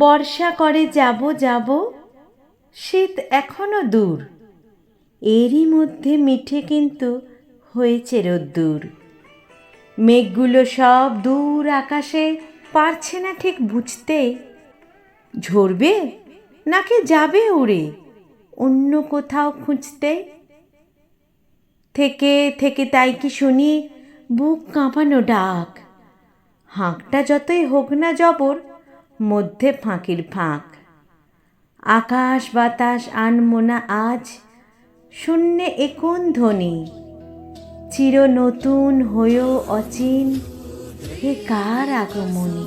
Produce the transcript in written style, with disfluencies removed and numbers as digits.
বর্ষা করে যাব যাব, শীত এখনো দূর, এরই মধ্যে মিঠে কিন্তু হয়েছে রোদ্দুর। মেঘগুলো সব দূর আকাশে, পারছে না ঠিক বুঝতে ঝরবে নাকি যাবে উড়ে অন্য কোথাও খুঁজতে। থেকে থেকে তাই কি শুনি বুক কাঁপানো ডাক, হাঁকটা যতই হোক না জবর, মধ্যে ফাঁকির ফাঁক। আকাশ বাতাস আনমনা আজ, শূন্যে এ কোন ধ্বনি, চির নতুন হয়েও অচিন, হে কার আগমনী।